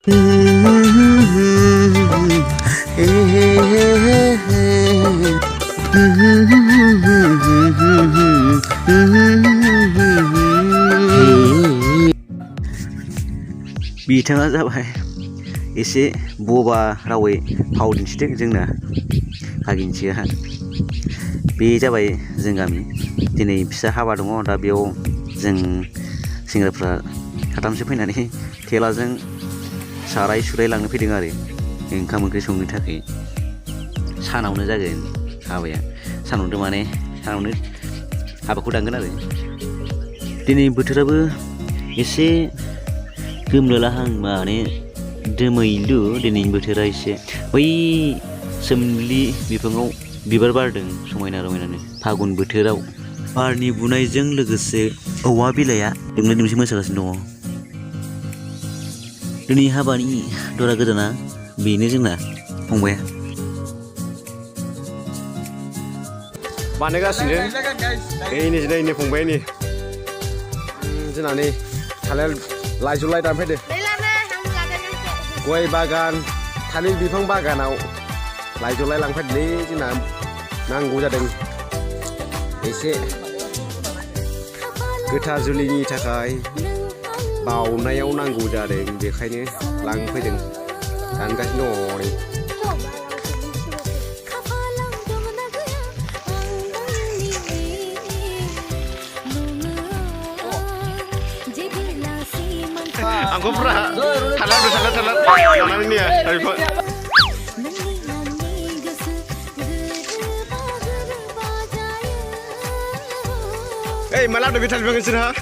बिथाङा जाबाय एसे बबा रावै फाव दिन्थिदों जोंना आगिन्थिया। बे जाबाय जों गामि। दिनै फिसा हाबा दङ, दा बेयाव जों सेंग्राफ्रा साथामसो फैनानै थेलाजों साराय सुराय लांनो फैदों आरो ओंखाम ओंख्रि संनो थाखाय। सानावनो जागोन हाबाया, सानावनो माने सानावनो हाबाखौ दानगोन आरो। दिनै बोथोराबो एसे गोमलालाहां, माने दोमैलु दिनैनि बोथोरा एसे। बै सोमलि बिफाङाव बिबार बारदों समायना रमायनानो फागुन बोथोराव। बारनि बुनायजों लोगोसे औवा बिलाइआ दोमलै दोमसि मोसागासिनो दङ। दिनै हाबानि दरा गोदाना बेनो जोंना फंबाया। बानायगासिनो नै फंबाय नै जोंना नै थालिर लाइजौ लाइ दानफैदो। गय बागान, थालिर बिफां बागानाव लाइजौ लाइ लांफैदोलै जोंना। नांगौ जादों एसे गोथार जुलिनि थाखाय बावनायाव नांगौ जादों, बेखायनो लांफैदों। दानगासिनो दङ नै। आंखौ पुरा थालार लानानै नीया थालिर। Hey, malam udah vital banget sih, ha?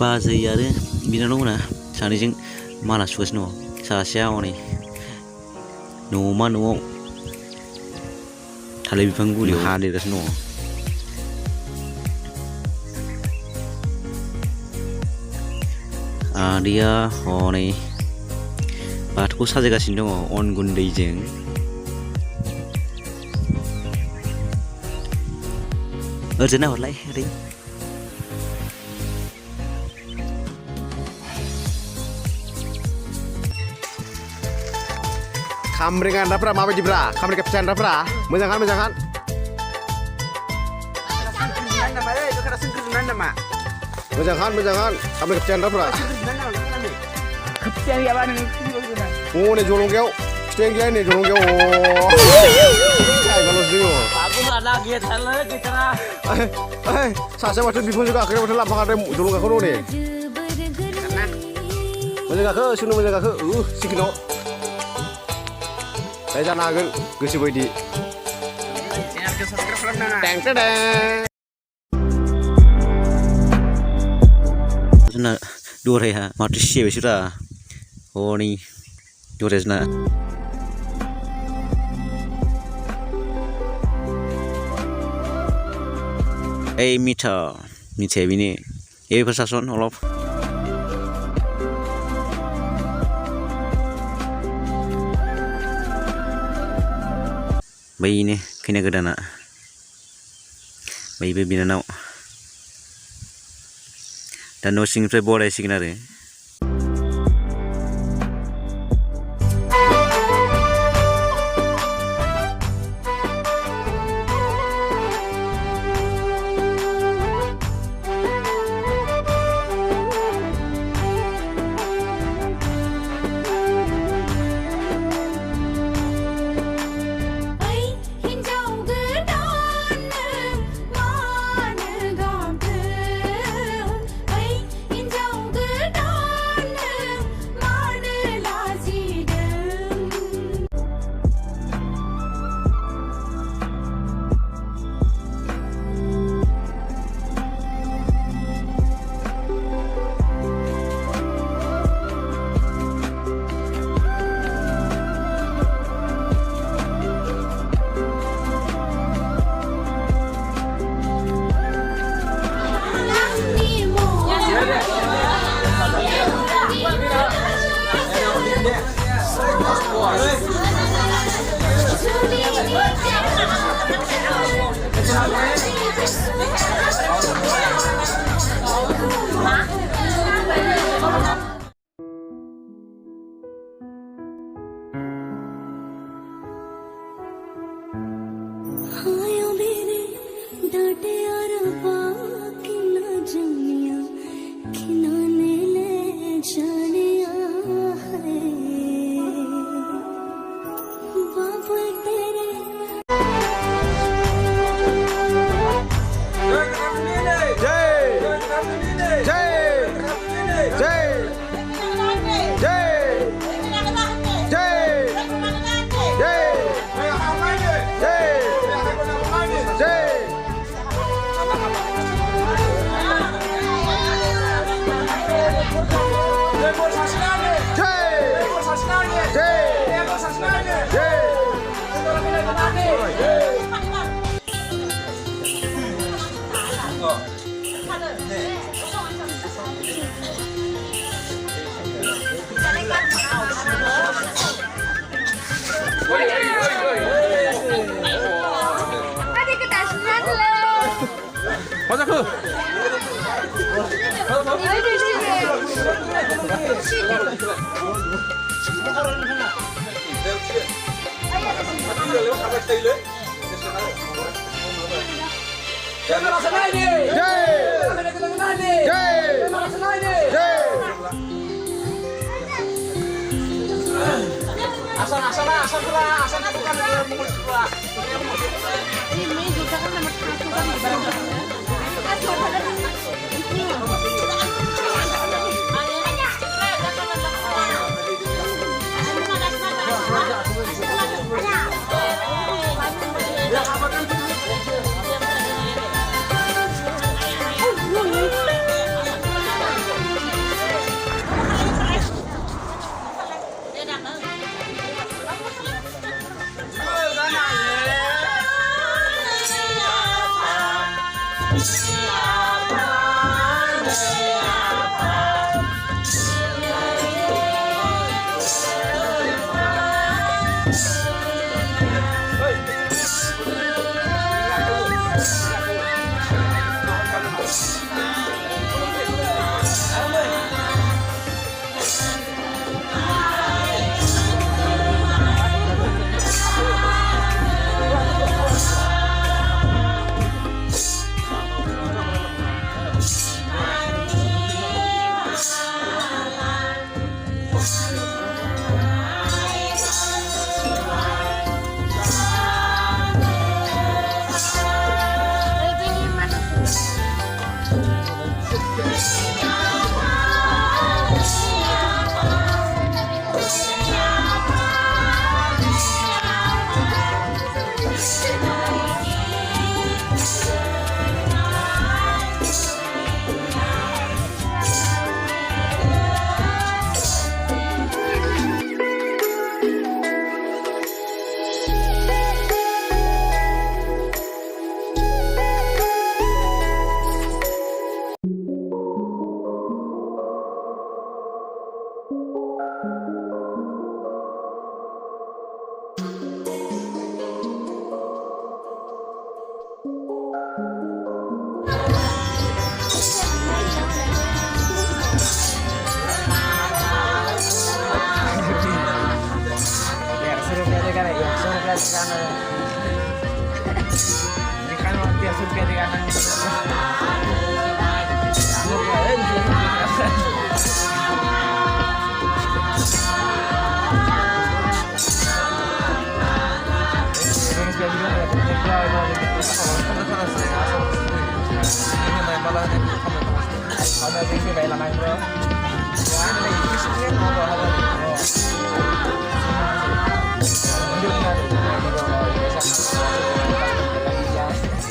बाजै आरो बिनानावमोना सानैजों माला सुगासिनो दङ। सासेया हनै न'आव थालिर बिफां गुदियाव हा लिरगासिनो दङ। आदैया हनै बाथौखौ साजायगासिनो दङ अन गुन्दैजों। ओरैनो नाहरलाय आदै। Kamring Anda माबायदि ब्रा? Kamring फिसा Anda मोजां kan? मोजां kan? Kamring फिसा Anda Kepsian ya bang, oh nih jolongkew, kita yang nih jolongkew. Kalau sih aku nggak lagi teler kita. Saya waktu bifon juga akhirnya waktu lapang ada jolongkew nih. Menjaga ke, sunu menjaga ke, sikino. Saya jangan agak gesi bodi. Teng teng. Nah, dua ya, mati siapa sih dah? Oh nih, dua na. Mita ini, persason olof. Bayi ini kena gedana, bayi binanau. Dan no sing boleh signare.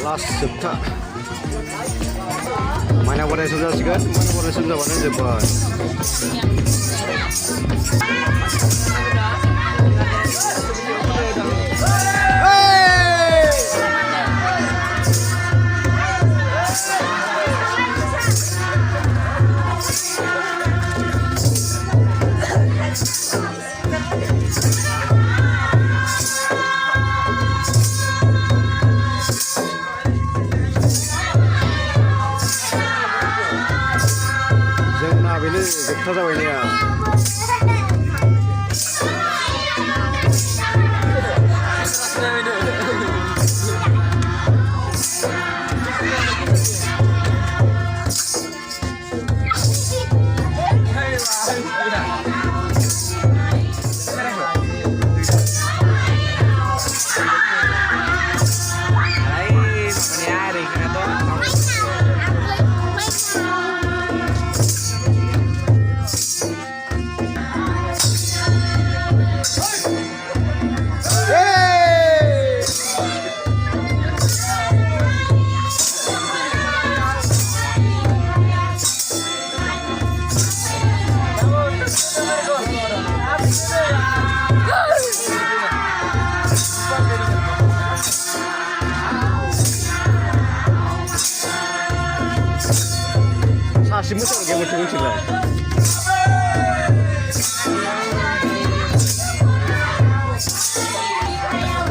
Last जोबथा माइना बरायसन जासिगोन माइना बरायसन जाबानो जोब्बाय जोंना बेनो जोबथा जाबाय ने दासिम मोसानो गेजेरजों मिथिलाय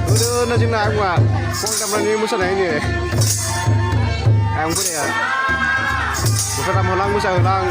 गोदोनो जोंना आंहा फन दामनानै मोसानायनि आं बोराया मोसा दामहोलां मोसाहोलां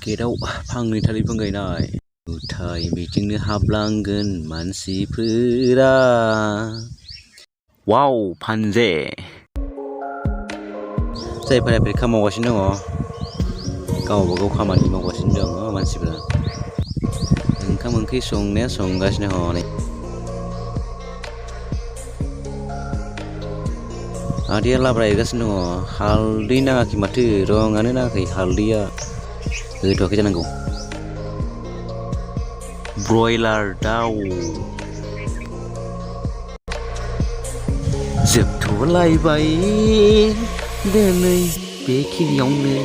गेटआव फांनै थालिर बिफां गायनाय नुथाय बेजोंनो हाबलांगोन मानसिफोरा वाव फानजे जायफोरा खामानि मावगासिनो दङ गावबा गाव खामानि मावगासिनो दङ मानसिफोरा ओंखाम ओंख्रि संनाया संगासिनो हनै आदैया लाब्रा एरगासिनो दङ हालदै नाङाखै माथो रङानो नाङाखै हालदैया होथ'वाखै जानांगौ ब्रयलार दाउ जोबथ'लायबाय दिनै बेखिनियावनो